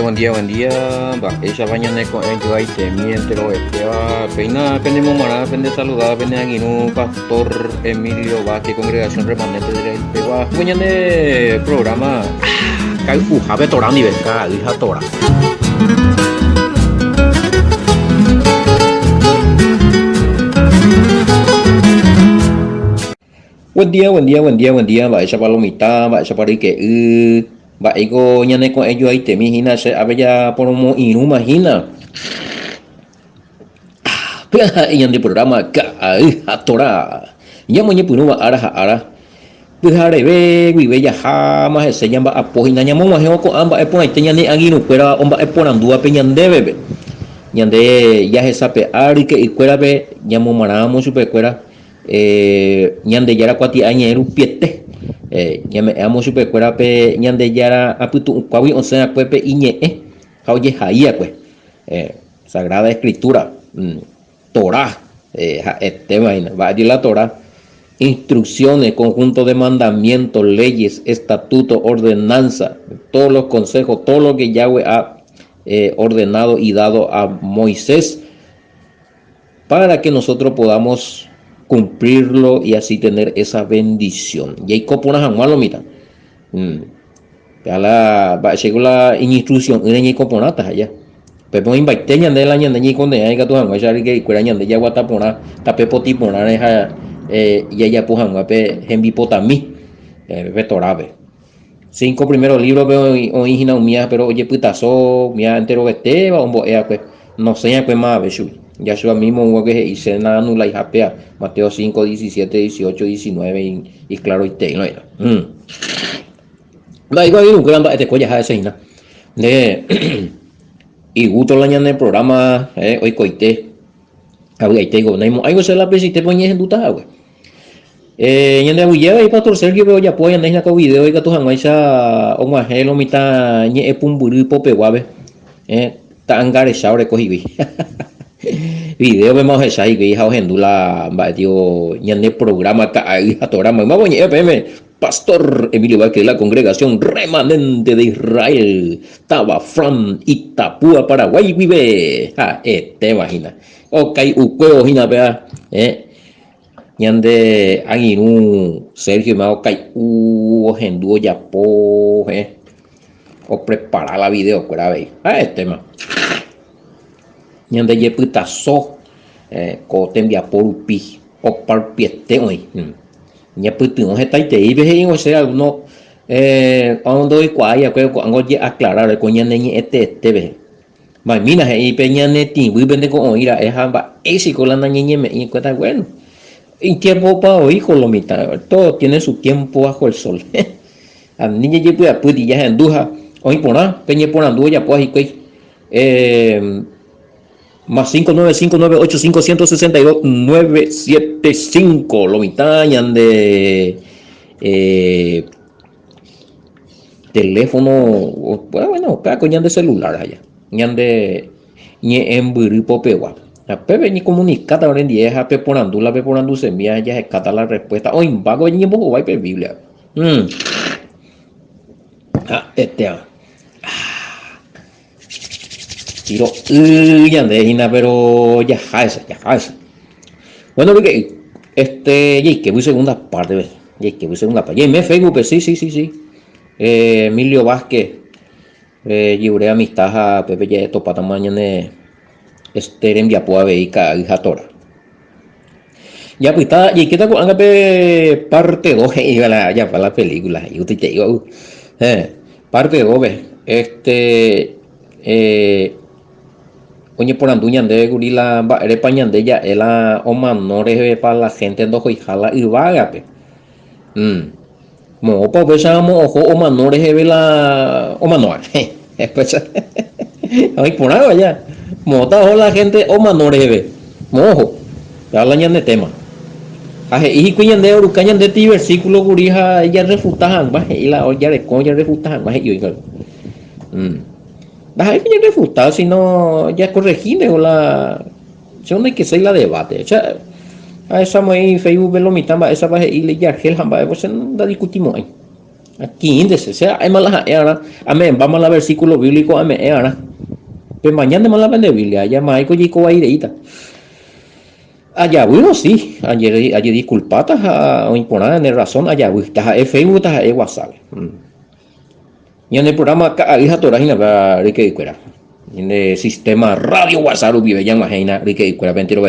buen día, buen día. Va, esa mañana con ellos ahí te miente lo que va. Peina, pende momara, pende saludada, pende aguino, pastor Emilio Vázquez, congregación remanente de Pegua. Mañana programa. Kai Jabe Torán y Beca, hija Tora. Buen día, buen día, buen día, buen día. Va esa palomita, va esa para que va ego ñane con ellos ahí te imagina se había por un imagina. Y en el programa Torah. Ya mañana punu va ara. Pujare ve, vive ya jamás se llama apoyo ñamo más con amba e pon ñane agino pero omba e ponan dua peñande bebe. Ñande ya se sabe ari que y cuera be ñamo maramo super cuera ñande yara cuati añeru piete ñame amo super cuera pe ñande yara aputu kwawi onse pe iñe hauye jaía pues sagrada escritura Torah este vaina va a decir la Torah instrucciones conjunto de mandamientos leyes estatutos ordenanza todos los consejos todo lo que Yahweh ha ordenado y dado a Moisés para que nosotros podamos cumplirlo y así tener esa bendición. Y hay coponas lo mira. Ya la va llegó la instrucción en el coponatas allá. Pero me invité ya de la ñande ni con de ahí que tú han ya que cuera ñande ya guatapona tape poti pona deja y ella pujan guape hembipotami vetorabe. 5 primeros libros veo original mía pero oye putazo mía entero vete va un boea pues no sé pues más besu. Ya yo mismo hubo que hice nada nula y japea Mateo 5, 17, 18, 19 y claro y te no era. La igual nunca anda este colla ese hina. De y gusto la ñana el programa hoy coite. Había y te digo, no hay que se la pesi te poñes en duta güey. Ñande abuya y pastor Sergio veo ya pues en con video y que tu janguaisa o majelo mita ñe pumburi pope guabe. Tangare shaure cohibi. Video vemos esa y que hija ojendula va tío ñande programa ka hija programa más boñe PM Pastor Emilio Vázquez de la congregación remanente de Israel estaba from Itapúa Paraguay vive te imagina okay uqueo hina vea ñande aguirú Sergio me okay ojenduo ya po o preparar la video fuera ve tema ñande ye putazo ko tembia porupi o parpiete hoy ña putu he taite y ve o sea no cuando y cuaya que cuando ya aclarar con ñande ni este ve ma mina he peña neti vi vende con ira es hamba ese con la ñeñe me y cuenta bueno en tiempo para hoy con lo mitad todo tiene su tiempo bajo el sol a niña ye puya puti ya enduja hoy pona peña pona andu ya pues y más 595985162 lo mitad de teléfono bueno caco ñan de celular allá ñan de ñe en buripo pegua la pepe ni comunicata ahora en día a peporandu la peporandu se envía ya se cata la respuesta o imbago ñe bojo vai per biblia tiro ya de hina pero ya jaesa bueno porque y que voy segunda parte ves y que voy segunda parte y me Facebook pues, sí Emilio Vázquez lliure amistad a Pepe ya topa mañana en Viapua veica hija Tora ya pues está y que está con parte 2 ya para la película yo te digo parte 2 oye por anduñan de gurila ere pañande ya ela o manores para la gente do jala y vaga pe mo pa besamos ojo o manores de la o manor pues ay por nada ya mota la gente o manores ve mojo ya la ñande tema aje y cuyan de urucañan de ti versículo gurija ya refutajan baje y la olla de coña refutajan baje yo hay que refutar, si no ya corregirle o la yo no hay que ser la debate, o sea, a esa muy Facebook lo mitad esa baje y le ya gel hamba pues no discutimos ahí Aquí índice, sea, hay malas era, amén, vamos a la versículo bíblico, amén, era. Pues mañana me la vende Biblia, ya maico yico aireita. Allá bueno sí, ayer disculpatas a imponer en razón allá está en Facebook está en WhatsApp. Y en el programa hija torajina va rique cuera. En el sistema radio WhatsApp vive ya imagina rique cuera 20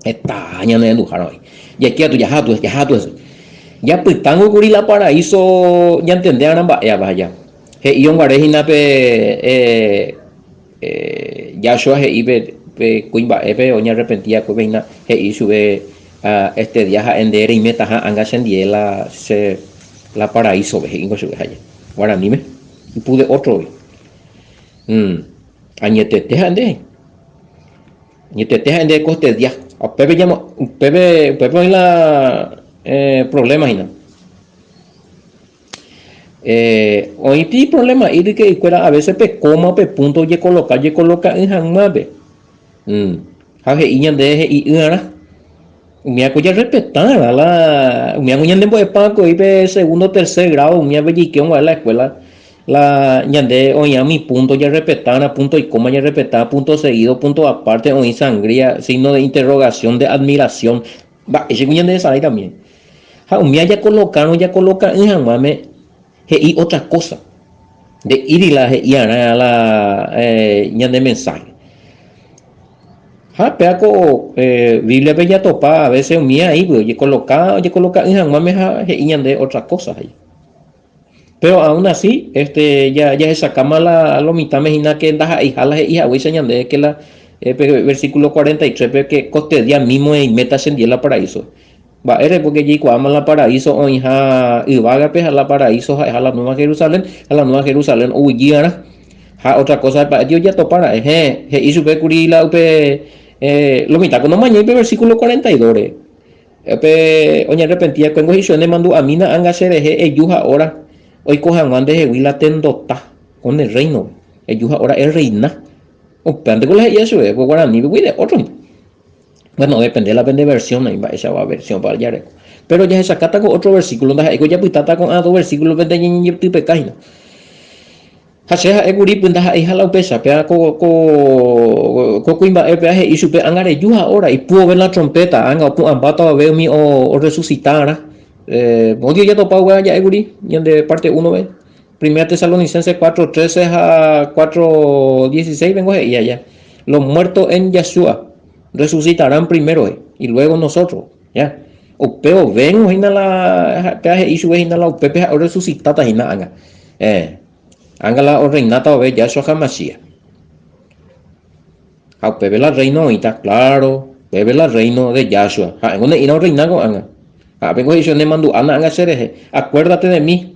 Está ya no endujaron hoy. Y aquí ya tú ya pues tango curi la paraíso ya entendé a ya vaya. He ion guarejina ya yo he ibe cuimba ebe oña arrepentía cubeina he sube este día en de y meta anga sendiela se la paraíso ve ingo sube allá guarani me y pude otro añete te ande coste día a pepe llama pepe la problema hina hoy ti problema y que fuera a veces pe coma pe punto ye coloca en hanmabe haje iñan de y era me acuya respetar a la me acuya de pues paco y pe segundo tercer grado me acuya que a la escuela la ñande o ya mi punto ya respetar a punto y coma ya respetar punto seguido punto aparte o sangría signo de interrogación de admiración va ese cuñan de esa ahí también ja me ya coloca en hanmabe y otra cosa de ir y a la ñande mensaje peaco Biblia bella topa a veces mía ahí pues coloca en jamás me de otras cosas ahí pero aún así ya se sacamos a lo mitad mejina que da hija la hija voy señalando que la versículo 43 que coste día mismo y meta ascendió la paraíso va eres porque allí cuando la paraíso o hija y vaga pues a la paraíso a la nueva Jerusalén huyera otra cosa para Dios ya topara y su pecuri la lo mitad cuando mañana versículo 42 oña arrepentía cuando hizo ne mandó a mina anga sereje ellos ahora hoy cojan antes de huila tendota con el reino ellos ahora es reina o pande con la eso pues guaraní de otro bueno depende de la versión ahí va esa va versión para allá pero ya se saca con otro versículo donde ya pitata con dos versículos vende y pecajina hace eguri punta hija la pesa pea co cuimba peaje y supe angare yu ahora y pudo ver la trompeta anga pu ambata a ver mi o resucitar odio ya topa ya eguri y de parte 1 ve Primera Tesalonicenses 4:13 a 4:16 vengo y allá los muertos en Yeshua resucitarán primero y luego nosotros ya o peo ven hina la peaje y sube hina la pepe resucitata hina anga Ángala o reinata o ve Yahshua HaMashiach. A pepe la reino ahorita, claro, pepe la reino de Yahshua. A en una ina reina con anga. A vengo y yo ne mando ana anga sereje. Acuérdate de mí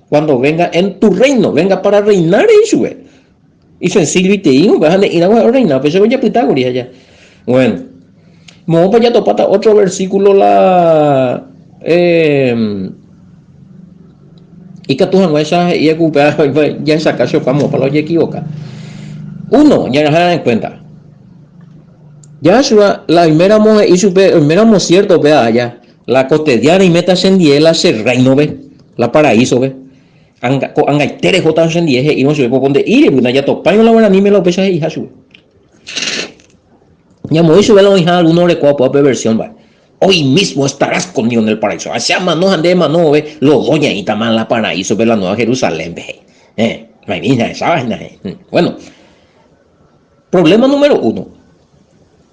cuando venga en tu reino, venga para reinar y sube. Y sencillo y te digo, vas a ir a reinar, pues yo ya Pitágoras allá. Bueno, vamos para allá topata otro versículo la y que tú no esa y ya esa caso vamos para lo equivoca uno ya nos dan en cuenta Yahshua la primera mujer y su primera cierto vea ya la cotidiana y meta sendiela se reino ve la paraíso ve anga tere jota sendieje y no se ve por donde ir y ya topa la buena ni me lo pesa y Jesús ya muy sube la hija alguno de cuatro versión va hoy mismo estarás conmigo en el paraíso. Hacia mano ande mano ve lo doña y taman la paraíso ve la nueva Jerusalén ve. No hay niña esa vaina. Bueno, problema número 1.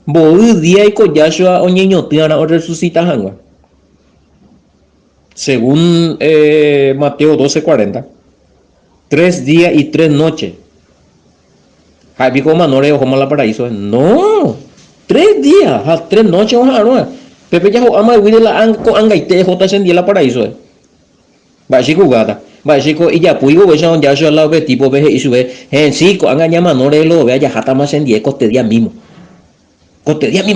Boy día y Yahshua o niño tiana o resucita hangua. Según Mateo 12:40. 3 días y 3 noches. Javi como manore o como la paraíso. No. 3 días, 3 noches o Pepe ya ama de la anga y te jota sendía la paraíso va chico gata va chico y ya puigo ve son ya son la ve tipo ve y sube en sí con anga llama no le lo ve ya jata más sendía coste día mismo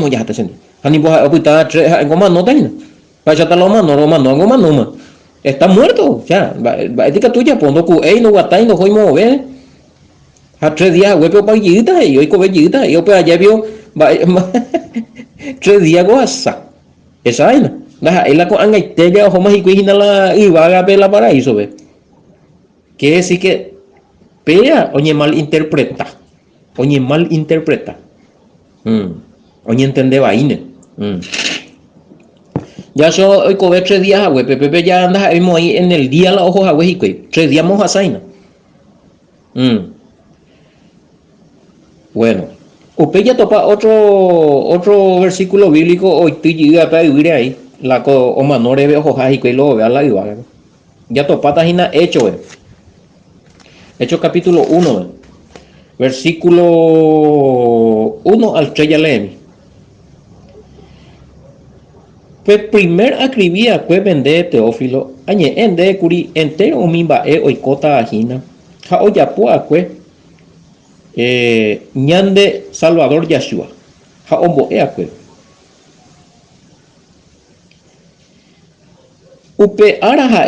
ya jata sendía ani bo aputa en goma no tenga va ya ta lo goma no está muerto ya va dica tuya pondo ku no guatai no hoy mo ve a 3 días we pa yita y hoy co ve yita y yo pe allá vio va 3 días goza esa vaina la con angaitella o más y cuijina la ibaga pe la paraíso ve. Que sí que pea oye mal interpreta. Oye mal interpreta. Oye entiende vaina. Ya yo hoy cobré 3 días güey, Pepe ya anda ahí en el día la ojos güey, 3 días moja saina. Bueno, usted ya topa otro versículo bíblico hoy tú llega para vivir ahí. La co o manore ve ojos y lo vea la iba. Ya topa tajina hecho, Hechos capítulo 1, versículo 1 al 3 ya leemi. Pues primer acribía que vende Teófilo, añe ende curi entero umimba oikota ajina. Ja oyapua que ñande Salvador Yashua. Ja ombo que. Upe ara ja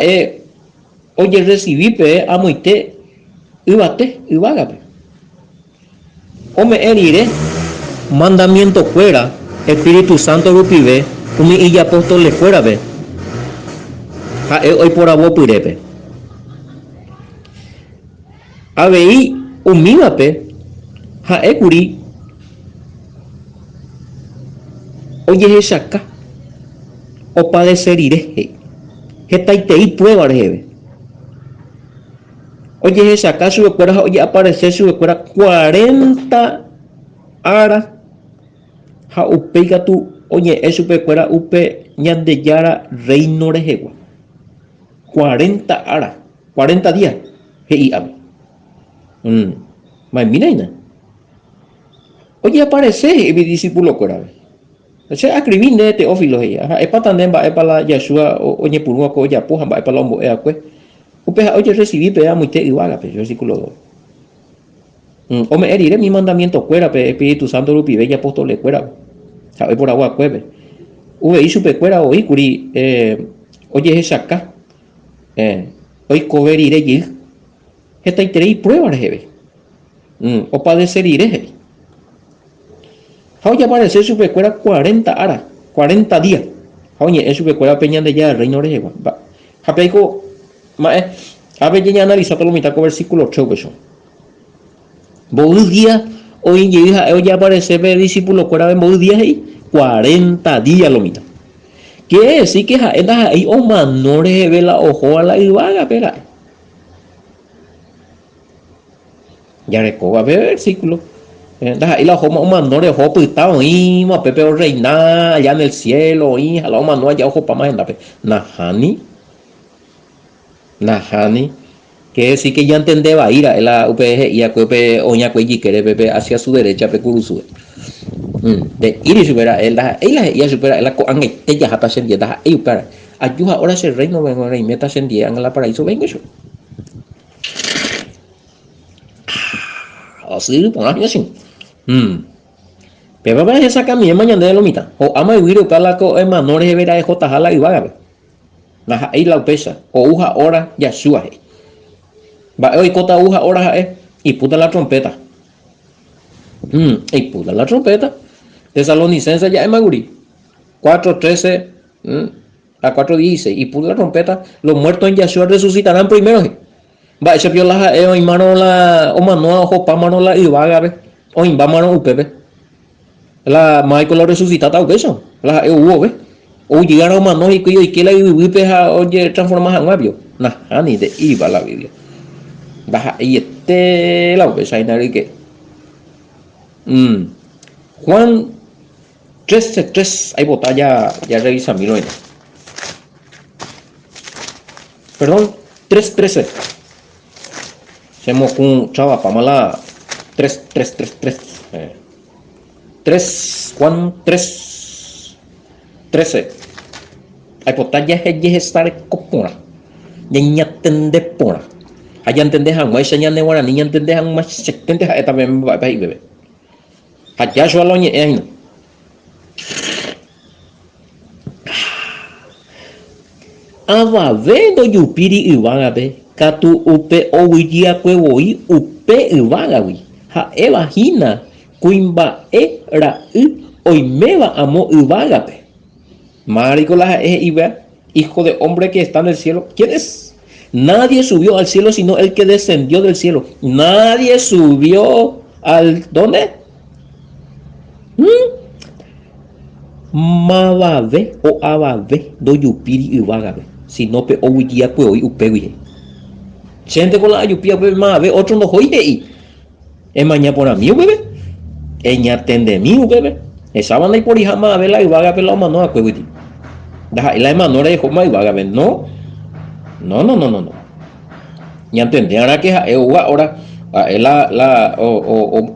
oye recibí pe amoite ibate ibagape. Ome erire mandamiento fuera Espíritu Santo rupive umi y apóstoles fuera ve. Ja hoy por abo pirepe. Abei umivape ja ekuri oye shaka o padecerire hetaitei prueba rebe. Oye shaka sube fuera oye aparecer sube fuera 40 ara ja upeiga tu oye eso pe fuera upe ñande yara reino rejegua 40 ara 40 días hei abi. Mira, oye aparece mi discípulo corabe. Ese escribí de Teófilo ella. Es para también va para la Yeshua oye purua ko ya puja va para la ombo pues. Upe oye recibí pea muy te igual pe versículo 2. O me heriré mi mandamiento cuera pe Espíritu Santo rupi bella apóstol cuera. Sabe por agua cueve. Ube y supe cuera hoy curi oye es acá. Hoy coveriré y esta y prueba rebe. O padecer iré. Hoy aparece su pecuera 40 ara, 40 días. Oye, es su pecuera peña de ya el reino de Jehová. Japeico, a ver, ya analiza todo lo mitad con versículo 8. Vos días, hoy ya aparece el discípulo cuera de vos días ahí, 40 días lo mitad. ¿Qué es? Sí que ahí o manores de la ojo a la ibaga, pera. Ya recoba ver versículo. Y la homa manore hopo estaba y ma pepe reina allá en el cielo y a la mano allá ojo para más en la pe. Nahani que sí que ya entendeba ir a la UPG y a cuepe oña cuelli que pepe hacia su derecha pe curusu. De ir y supera ella ya supera la coan ella hata sendia da y para ayuda ahora ese reino vengo rey meta sendia en la paraíso vengo yo. Así por año así. Pero va a sacar mi mañana de lo mitad. O ama vivir para la co manores de ver a J jala y vaga. La ahí la pesa. O uja hora ya suaje. Va hoy cota uja hora y puta la trompeta. Y puta la trompeta. Tesalonicenses ya es maguri. 4:13 a 4:16 y puta la trompeta. Los muertos en Yeshua resucitarán primero. Va ese piola y mano la o mano ojo pa mano la y vaga. O va mano upepe. La Michael lo resucitata upeso. La hubo ve. O llegaron mano y que la vive oye transforma en mabio. Nah, ni de iba la Biblia. Baja y la upesa y que Juan 13:3 hay botalla ya revisa mi loina. Perdón, 3:13. Hacemos un chava para mala 3 Juan 3:13. Hay botalla es estar copona. Ya entende pona. Allá entendejan más señal de guaraní, niña entendejan más se entiende también va a bebé. Allá yo lo ñe ava vendo yupiri iwanga be katu upe owidia kwewoi upe iwanga wi ha evagina kuimba era oimeva amo iwanga be Maricolas es Iba, hijo de hombre que está en el cielo. ¿Quién es? Nadie subió al cielo sino el que descendió del cielo. Nadie subió al... ¿Dónde? Mabave o abave do yupiri ibagabe. Si no pe o wikia pues hoy upewi. Gente con la yupia pues mabave otro no hoy. Es mañana por mí, bebé. Eña tende mí, bebé. Estaban ahí por hija mabave la ibagabe la mano a cueviti. Deja la mano de Joma ibagabe. No. No, no, no, no, no. Ya entendí, ahora que ahora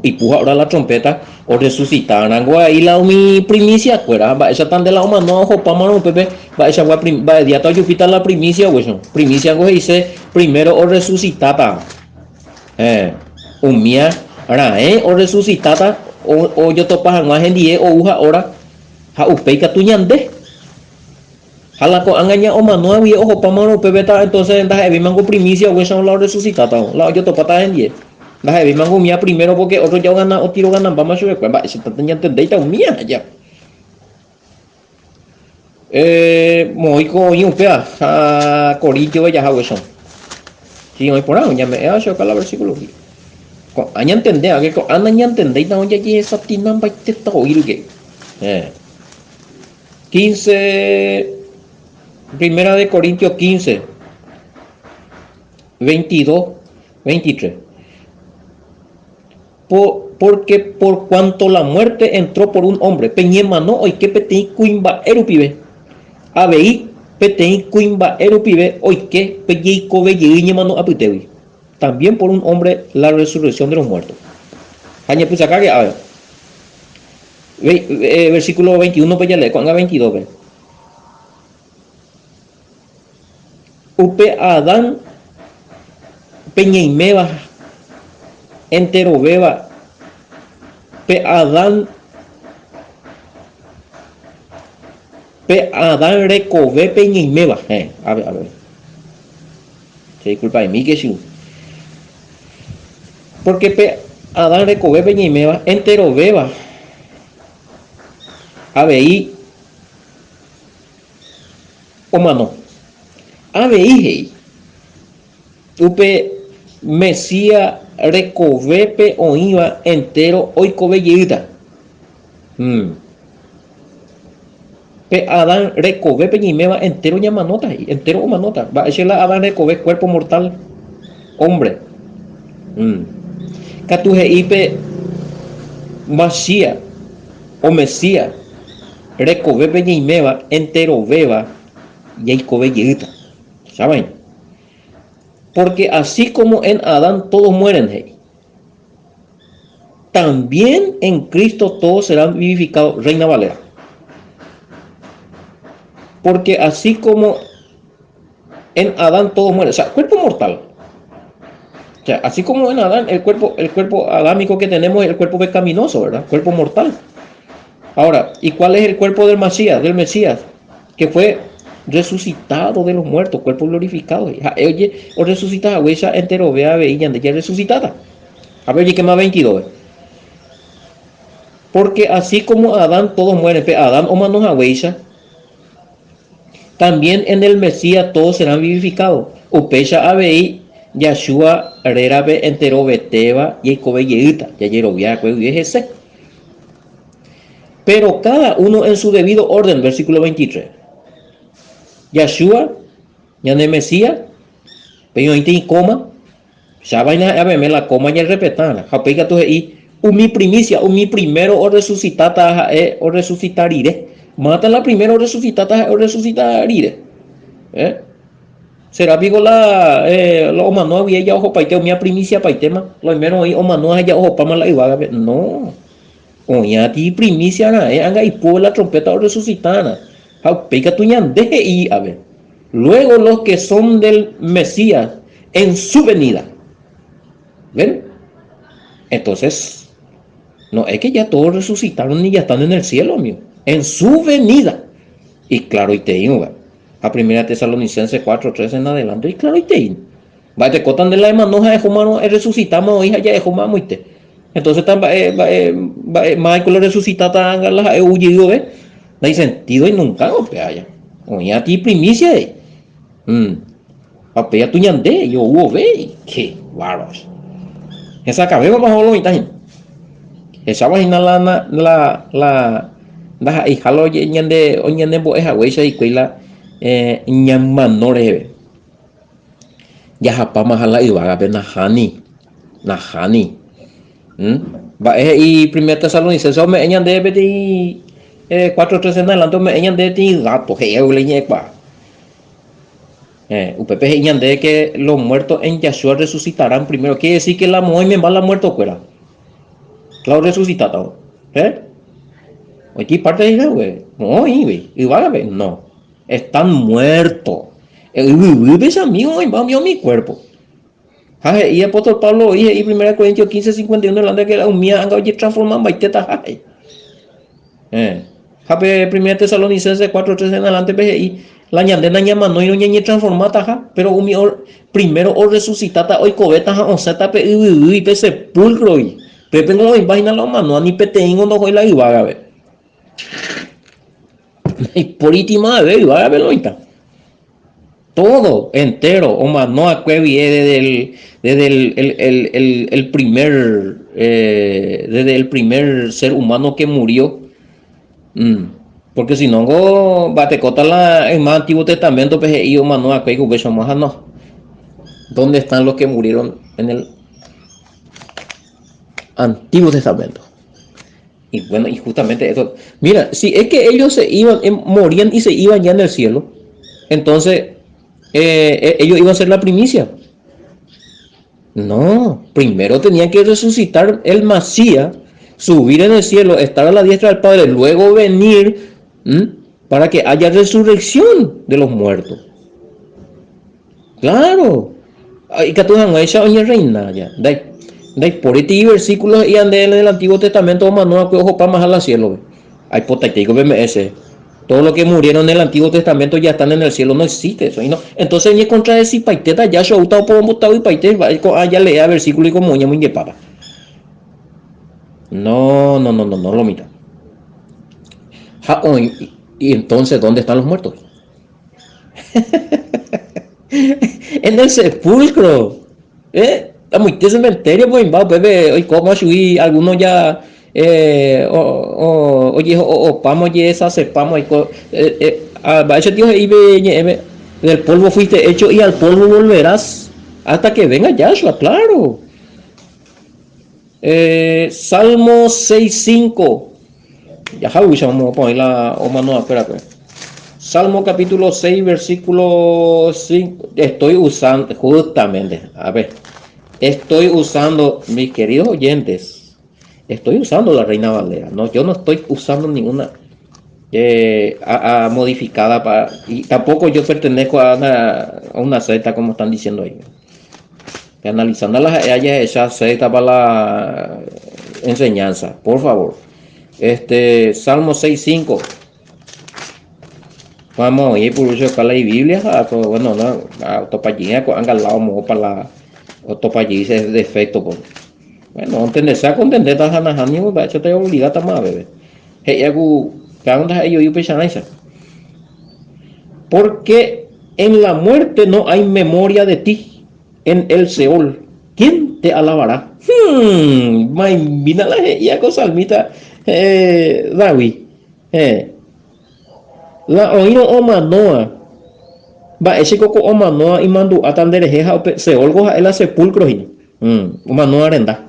y puja ahora la trompeta o resucitar angua y la mi primicia fuera va esa tan de la humana no ojo pa mano pepe va esa va día to yupita la primicia hueso primicia go dice primero o resucitata umia ahora o resucitata o yo topa angua gente o uja ahora ha upeika tuñande hala ko angaña o mano y ojo pa mano pepe ta entonces anda heavy mango primicia hueso la resucitata la yo topa ta gente la heavy mango mía primero porque otro ya gana o tiro ganan vamos a subir pues va ese tanta entendéis ta mía ya moico y un pea a corintio ya hago eso si hoy por ahí ya me ha hecho acá la versículo aña entender que aña entendéis ta ya que esa tinan va te ta oír que 15 primera de Corintios 15 22 23 porque por cuanto la muerte entró por un hombre, peñema no hoy que petei cuimba erupibe, abei petei cuimba erupibe hoy que pellei cobe yeñema no apitevi. También por un hombre la resurrección de los muertos. Añe pues acá que a ver. Versículo 21 pues ya le con 22 ve. Upe Adán peñeimeba entero beba pe Adán recobe peñeimeba a ver se disculpa de mí que sí porque pe Adán recobe peñeimeba entero beba abei o mano abei hei upe Mesías recovepe o iba entero hoy cobellita. Pe Adán recovepe ni me va entero llamanota entero o manota. Va a decir la Adán recove cuerpo mortal hombre. Catuje ipe Masía o Mesías recovepe ni me va entero beba y hay cobellita. ¿Saben? Porque así como en Adán todos mueren, también en Cristo todos serán vivificados. Reina Valera. Porque así como en Adán todos mueren, o sea, cuerpo mortal. O sea, así como en Adán el cuerpo adámico que tenemos es el cuerpo pecaminoso, ¿verdad? Cuerpo mortal. Ahora, ¿y cuál es el cuerpo del Mesías? Que fue resucitado de los muertos, cuerpo glorificado. Oye, o resucitada, huesa entero, vea, veía, ya resucitada. A ver, ¿y qué más 22? Porque así como Adán todos mueren, Adán o manos a huesa, también en el Mesías todos serán vivificados. Upecha abei, Yashua, Rerabe, entero, Beteba, y Kobe Yeita, ya Yerovia, ese. Pero cada uno en su debido orden, versículo 23. Yashua, ya de Mesías, pero ahí coma, ya vaina a verme la coma y repetirla. Japeiga tu y mi primicia, mi primero o resucitata o resucitarire. Mata la primero resucitata o resucitarire. Será pico la omano había ya ojo paite mi primicia paitema. Lo primero ahí omano ya ojo pama la iba no. Oña ti primicia anga y por la trompeta o resucitana. Pega tu deje y a ver. Luego los que son del Mesías en su venida. ¿Ven? Entonces, no es que ya todos resucitaron ni ya están en el cielo, mío. En su venida. Y claro, y te digo, a primera Tesalonicenses 4:3 en adelante. Y claro, y te digo. Va, te cotan de la manoja de Jumano, resucitamos, hija ya de Jumano, y te. Entonces, Michael resucita tan la huyendo, ¿ves? no hay sentido y nunca golpea ya. Oye, a ti primicia, papea tu ñande, yo hubo ve, qué bárbaros. Esa cabeza bajo lo mitad. Esa vaina la hijalo ñande, o ñande bo esa huecha y cuela, ñamanore. Ya japa mahala y vaga nahani. Va y primer Tesalonicenses me ñande beti 4:3 en adelante me ñande ti gato, le ñepa. UPP de que los muertos en Yahshua resucitarán primero. Quiere decir que la mujer me va la muerto fuera. Claro, resucitado. Aquí parte de güey. No, y va a ver. No. Están muertos. Ves amigo, va mi cuerpo. Y el apóstol Pablo, y 1 Corintios 15:51, hablando de que la humía anga oye transformando y teta. Jape 1 Tesalonicenses 4:3 en adelante, y la ñandena ñama no y ñe transformata, pero primero o resucitata hoy cobeta o seta pe y pe sepulcro y pepe no imagina la mano ni peteingo no hoy la iba ver. Y por ítima de ver iba a ver loita. Todo entero o más no acuevi desde el primer desde el primer ser humano que murió. Porque si no, batecota el más antiguo testamento, pues y humano acá y no. ¿Dónde están los que murieron en el Antiguo Testamento? Y bueno, y justamente eso. Mira, si es que ellos se iban, morían y se iban ya en el cielo, entonces ellos iban a ser la primicia. No, primero tenían que resucitar el Masías, subir en el cielo, estar a la diestra del Padre, luego venir para que haya resurrección de los muertos. Claro. Y que tú no esa oye reina ya. Dai por este versículos y ande en el Antiguo Testamento no que ojo para más al cielo. Hay potatico BMS. Todo lo que murieron en el Antiguo Testamento ya están en el cielo, no existe eso. Y no, entonces ni contra ese paiteta ya se ha gustado por un y paiteta ya lea versículo y como muy para. No lo mira. Y entonces, ¿dónde están los muertos? En el sepulcro. A muy cementerio, pues, bebé, hoy como subí, algunos ya, oye, pamos, esa sepamos, a ese tío del polvo fuiste hecho y al polvo volverás hasta que venga Yahshua, claro. Salmo 6:5. Ya vamos a poner la mano, espérate. Salmo capítulo 6, versículo 5. Estoy usando, justamente, a ver, estoy usando, mis queridos oyentes, estoy usando la Reina Valera. No, yo no estoy usando ninguna modificada para, y tampoco yo pertenezco a una secta como están diciendo ahí. Analizando las esa secta para la enseñanza, por favor. Salmo 6:5. Vamos a ir por eso acá la Biblia, bueno, no, autopallía con angalao mo para la autopallía es defecto por. Bueno, entender sea contender ta hanahani mo ba chate obligata más bebé. Heyagu kaunda ellos yo pensanaisa. Porque en la muerte no hay memoria de ti, en el Seol. ¿Quién te alabará? Mira la ya cosa salmita David. La oíno o manoa. Va ese coco o manoa y mandu atanderejeja se olgoja el sepulcro y o manoa arenda.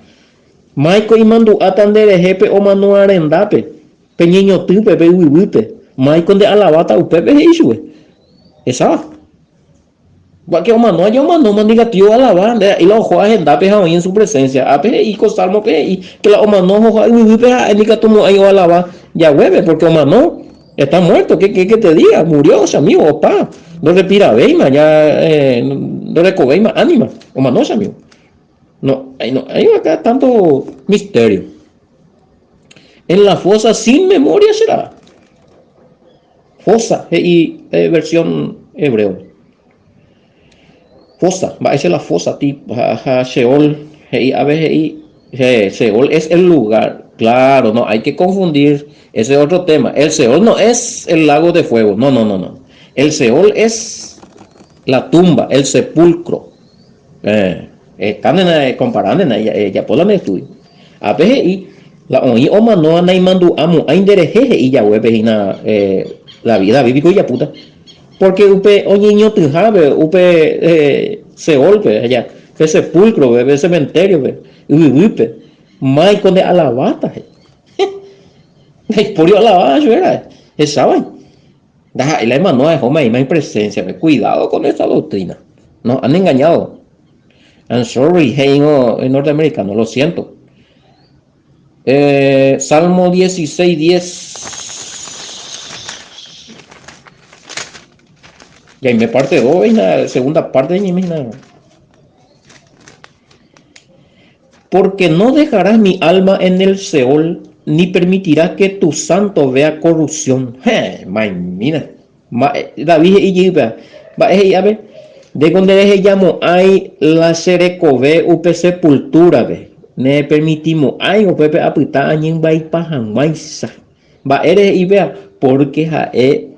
Maiko y mandu atanderejepe o manoa arendape. Peñeño tupe pe uipe. Maiko de alabata upepe isue. Esa. Va que o manoa yo mano mandiga tío alabar y la ojo agendape ahí en su presencia. Ape y costalmo pe y que la o manoa ojo uipe indica tomo ahí o alabar ya hueve porque o manoa está muerto, ¿qué te diga? Murió, amigo, opa. No respira veima, ya no recoveima, ánima. O manos, amigo. No, hay acá tanto misterio. En la fosa sin memoria será. Fosa, y versión hebreo. Fosa, va a ser la fosa, tipo, Sheol, y a veces Sheol es el lugar, Claro, no hay que confundir. Ese es otro tema. El Seol no es el lago de fuego. No, no, no, no. El Seol es la tumba, el sepulcro. Están comparando en ya por la estudio. A veces y la oí oma no anai mandu amo a inderejeje y ya hueve y la vida bíblica y ya puta. Porque upe oñiño tujabe, upe Seol, allá, que sepulcro, ve cementerio, ve, upe, mai con de alabata, por alabata, yo era, saben. Y la hermano es homa y más presencia, cuidado con esta doctrina. No, han engañado. I'm sorry, hey, no, norteamericano, lo siento. Salmo 16, 10. Y ahí me parte 2, en la segunda parte de mi misma. Porque no dejarás mi alma en el Seol, ni permitirás que tu santo vea corrupción. Mira, David y Yiba, de donde llamo hay la serecove upe sepultura ve. Ne permitimos ay o pepe apita añen va y pajan maisa. Va eres y vea porque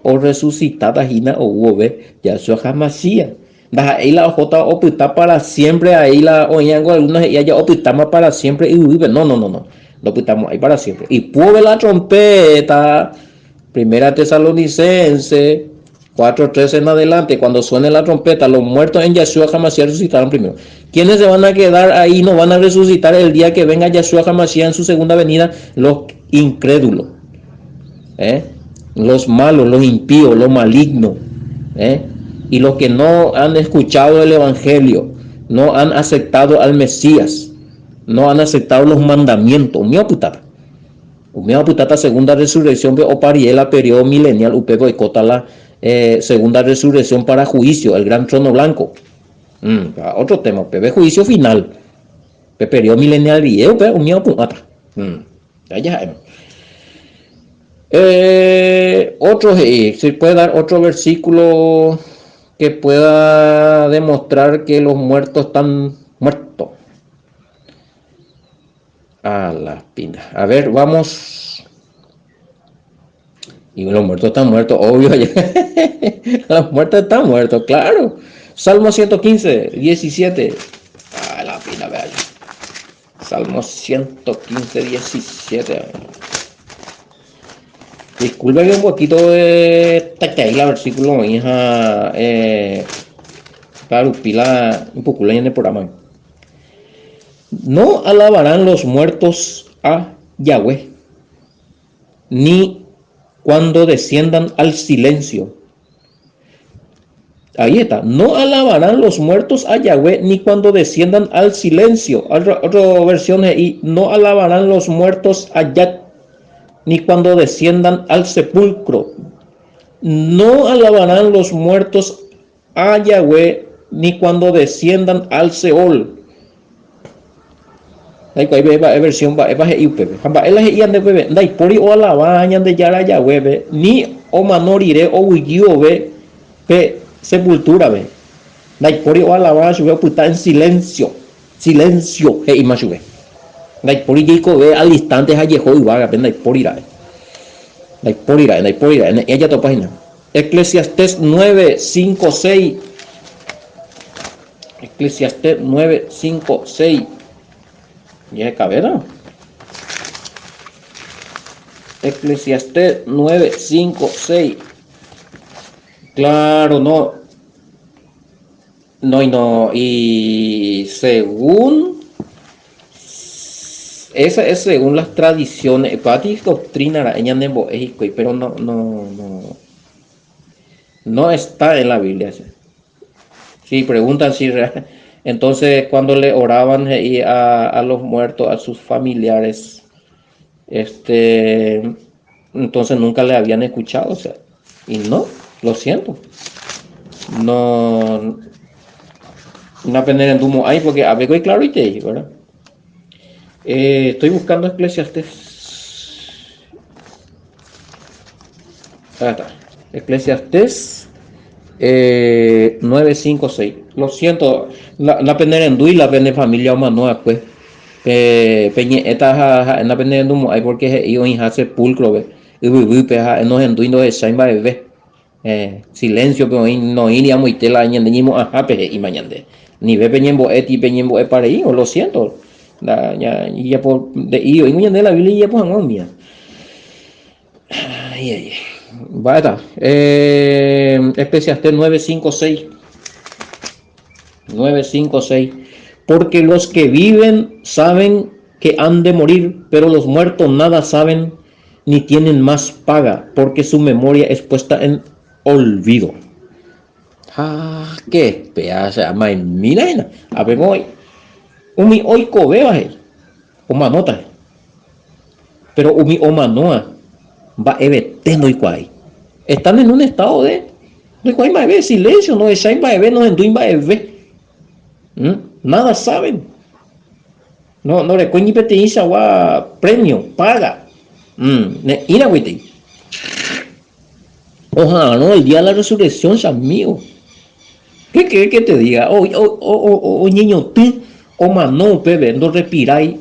o resucitada hina o ve ya su jamasía. Ahí la ojota opita para siempre, ahí la oñango algunas y ella opitamos para siempre y vive. No, no, no, no. Lo opitamos ahí para siempre. Y puede la trompeta, primera Tesalonicense 4:13 en adelante, cuando suene la trompeta, los muertos en Yeshua Hamashiach resucitarán primero. ¿Quiénes se van a quedar ahí? No van a resucitar el día que venga Yeshua Hamashiach en su segunda venida. Los incrédulos, los malos, los impíos, los malignos, y los que no han escuchado el evangelio, no han aceptado al Mesías, no han aceptado los mandamientos. Umia putata segunda resurrección o pariela periodo milenial upe boicota la segunda resurrección para juicio, el gran trono blanco. Otro tema, pe juicio final. Pe periodo milenial y umia putata. Otro, se puede dar otro versículo que pueda demostrar que los muertos están muertos. A la pinta. A ver, vamos. Y los muertos están muertos, obvio. Los muertos están muertos, claro. Salmo 115, 17. A la pinta, vea. Salmo 115, 17. Disculpen un poquito de taqueila versículo, hija. Claro, pila un poco en el programa. No alabarán los muertos a Yahweh, ni cuando desciendan al silencio. Ahí está. No alabarán los muertos a Yahweh, ni cuando desciendan al silencio. Otra versión y no alabarán los muertos a Yahweh, ni cuando desciendan al sepulcro. No alabarán los muertos a Yahweh, ni cuando desciendan al Seol. Hay versión pori o alabaña de yara Yahweh ni o manoriré o huigió pe sepultura ve. Dai pori o alabaña sube puta en silencio he imasube. Dai pori jico ve al instante ha yeho y vaga dai pori en ella tu página. Eclesiastés 9, 5, 6. Eclesiastés 9, 5, 6. ¿Y es cabeza? Eclesiastés 9, 5, 6. Claro, no. No. Y según... Esa es según las tradiciones. Pati doctrina pero no está en la Biblia. Sí, preguntan si entonces cuando le oraban a los muertos, a sus familiares, entonces nunca le habían escuchado, o sea, y no, lo siento, no aprender en Dumo ahí porque a ver claro y te ¿verdad? Estoy buscando Eclesiastés. Ahí está. Eclesiastés 9, 5, 6. Lo siento, la pena en Dui, la pena familia humana, pues. Peñe esta en la pendiente hay porque ellos en sepulcro ve y peja no en duindo de saimba bebé silencio pero no iríamos y tela ñandñimo ajá peje y mañande ni ve peñembo eti peñembo e para ellos lo siento ya por de ellos y ñande la Biblia ya pues no mía ay vaya Eclesiastés 9:5-6 porque los que viven saben que han de morir, pero los muertos nada saben ni tienen más paga, porque su memoria es puesta en olvido. Ah, qué pedazo, mai mira, a ver hoy, hoy cobeba, o manota, pero o manoa, va ebetendo y cuay. Están en un estado de cuay va a silencio, no es va a ver, no en duin va a ver. Nada saben. No recuerdo ni pertenece a premio, paga. Ira, güey. Ojalá, no, el día de la resurrección, amigo. ¿Qué quieres que te diga? O niño, tú, o mano, bebé, no respiráis,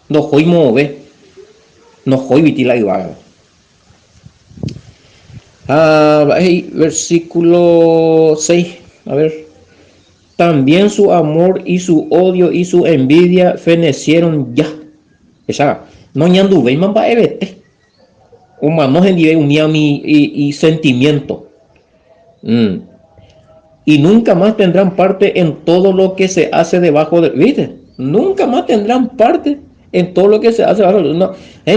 no hoy move, no hoy vitila y vaga. Versículo 6, a ver. También su amor y su odio y su envidia fenecieron ya. Esa, no ñandu ve man va ebete. Humano gendive uniami y sentimiento. Y nunca más tendrán parte en todo lo que se hace debajo de, ¿viste? Nunca más tendrán parte en todo lo que se hace debajo de,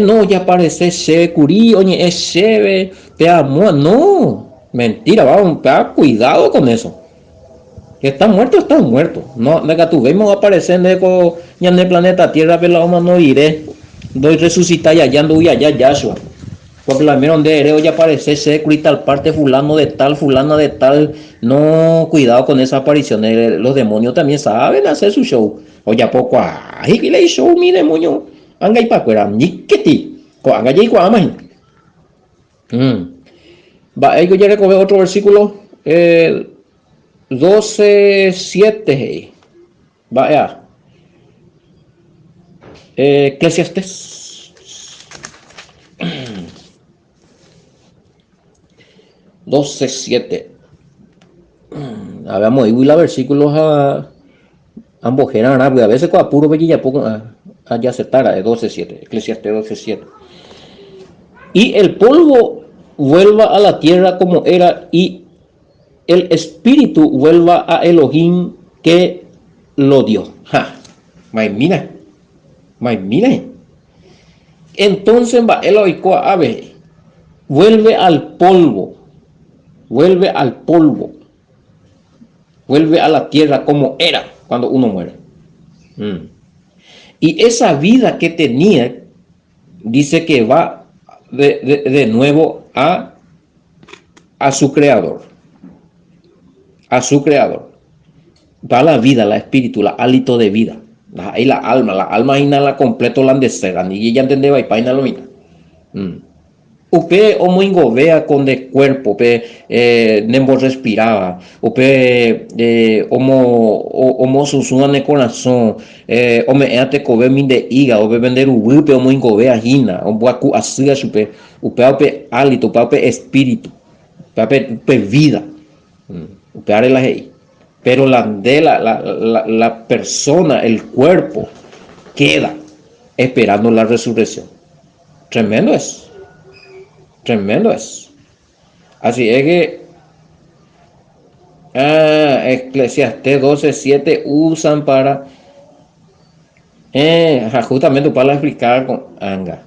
no, ya parece se curí, oye, es se te amo, no, mentira, vamos, cuidado con eso. Que está muerto. No, nega tu vemos aparecer en el planeta Tierra, pero la no iré. Doy resucitar y allá ando y allá Yahshua. Porque la mira donde eres ya aparece seco y tal parte fulano de tal, fulana de tal. No, cuidado con esa aparición. Los demonios también saben hacer su show. Oye, poco ay, que le show mi demonio. Anga y pacuera, ni que ti. Anga y cuama. Va, ellos ya recoge otro versículo. 12:7. Vaya. Eclesiastés. 12:7. Habíamos ido la versículos a ambos generan a veces con apuro ya poco allá aceptara de 12:7. Eclesiastés 12:7. Y el polvo vuelva a la tierra como era y el espíritu vuelva a Elohim que lo dio. Mira. Entonces va Elohim ave, vuelve al polvo, vuelve a la tierra como era cuando uno muere. Y esa vida que tenía, dice que va de nuevo a su creador. A su creador. Da la vida, la espíritu, la hálito de vida. Ahí la alma inhala completo la desegan. Y ella entendeba y paina lo mira. Upe homo ingobea con de cuerpo, nembo respiraba, upe homo susuna de corazón, ome eate cobe min de iga, upe vender upe homo ingobea hina, obuacu asía supe, upe hálito, upe espíritu, upe vida. Pero la persona, el cuerpo, queda esperando la resurrección. Tremendo es. Así es que Eclesiastés 12:7 usan para justamente para explicar con anga.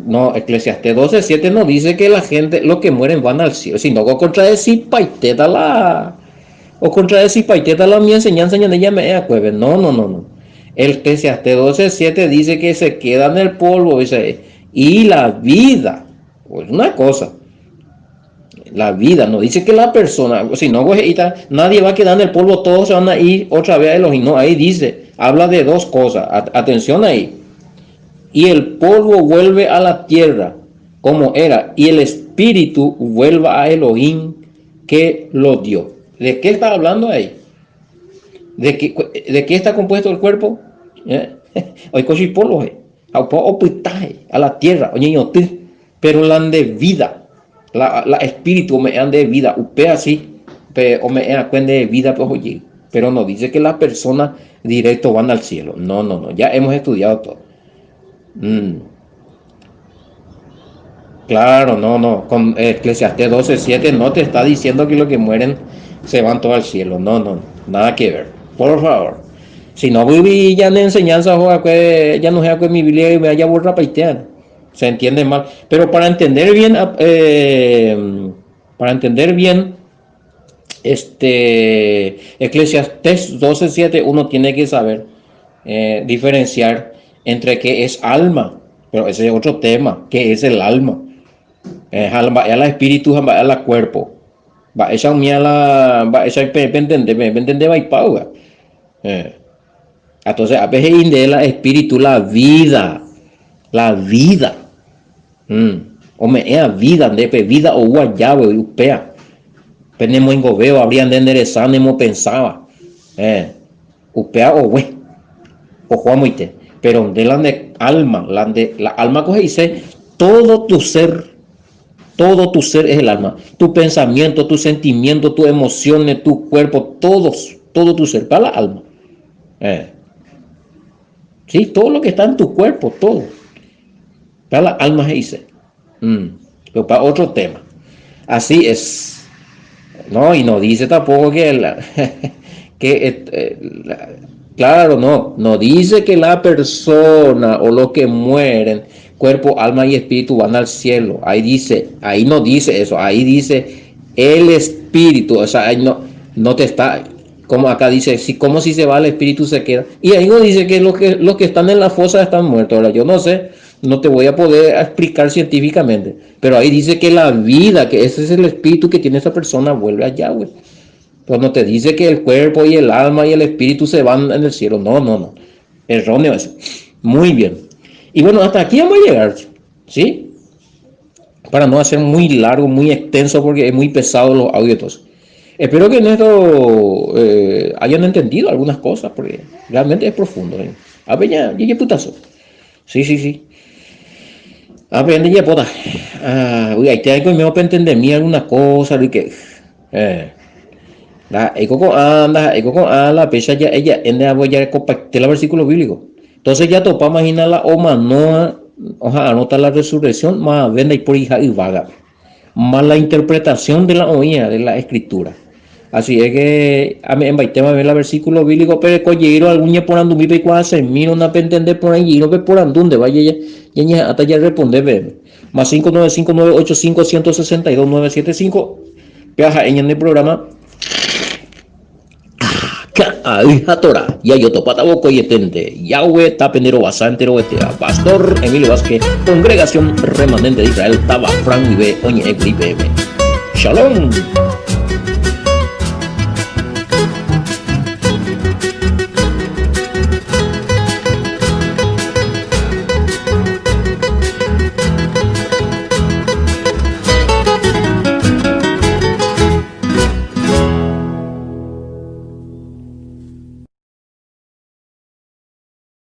No, Eclesiastés 12:7 no dice que la gente, los que mueren van al cielo, sino que contradecir paiteta la mi enseñanza ya ella me acuerdo. No. El Eclesiastés 12:7 dice que se queda en el polvo, dice, y la vida, pues una cosa, la vida, no dice que la persona, si no, nadie va a quedar en el polvo, todos se van a ir otra vez a Elohim, no, ahí dice, habla de dos cosas, atención ahí. Y el polvo vuelve a la tierra como era, y el espíritu vuelva a Elohim que lo dio. ¿De qué está hablando ahí? ¿De qué está compuesto el cuerpo? hoy cochipolo, aupa opitaje a la tierra, oye, yo te, pero la de vida, la espíritu me han de vida, upe así, o me cuenta de vida, pues oye, pero no dice que las personas directo van al cielo, no, ya hemos estudiado todo. Claro, no, con Eclesiastés 12:7 no te está diciendo que los que mueren se van todos al cielo, no, nada que ver, por favor. Si no viví ya en enseñanza, ya no sea con mi Biblia y me haya borrado paitear, se entiende mal. Pero para entender bien, Eclesiastés 12:7 uno tiene que saber diferenciar entre qué es alma, pero ese es otro tema, qué es el alma. Alma es el espíritu, alma es el cuerpo. Va esa entender va y pauga. Entonces a veces de la espíritu la vida. O me es vida, vida o guayabo y upea. Tenemos en gobeo, habrían de enderezar, no pensaba. Upea o we. O juamuite. Pero de la alma, la alma coge y dice, todo tu ser es el alma. Tu pensamiento, tu sentimiento, tus emociones, tu cuerpo, todo tu ser, para la alma. Sí, todo lo que está en tu cuerpo, todo. Para la alma se dice. Pero para otro tema. Así es. No, y no dice tampoco que claro, no dice que la persona o los que mueren, cuerpo, alma y espíritu van al cielo. Ahí no dice eso, ahí dice el espíritu, o sea, ahí no te está, como acá dice, como si se va el espíritu se queda. Y ahí no dice que los que están en la fosa están muertos. Ahora, yo no sé, no te voy a poder explicar científicamente, pero ahí dice que la vida, que ese es el espíritu que tiene esa persona, vuelve allá, güey. Pues no te dice que el cuerpo y el alma y el espíritu se van en el cielo. No. Erróneo eso. Muy bien. Y bueno, hasta aquí vamos a llegar, ¿sí? Para no hacer muy largo, muy extenso, porque es muy pesado los audios. Espero que en esto hayan entendido algunas cosas, porque realmente es profundo. A ver, ya putazo. Sí. A ver, ya puta. Uy, ahí te hay conmigo para entenderme algunas cosas, que la la pecha ya ella en la voy a compartir el versículo bíblico. Entonces ya topa imaginar la oma no anota la resurrección más venda y por hija y vaga más la interpretación de la oía de la escritura. Así es que a mí en tema ver el versículo bíblico pero collero alguna por andumbi pe cuase miro una entender por ahí no ve por andunde vaya ya hasta ya responder ve más 595985162 viaja en el programa Tora y hay otro pataboco y etente Yahweh tapendero bastante pastor Emilio Vázquez congregación remanente de Israel Taba Frank Vive Oñe Shalom.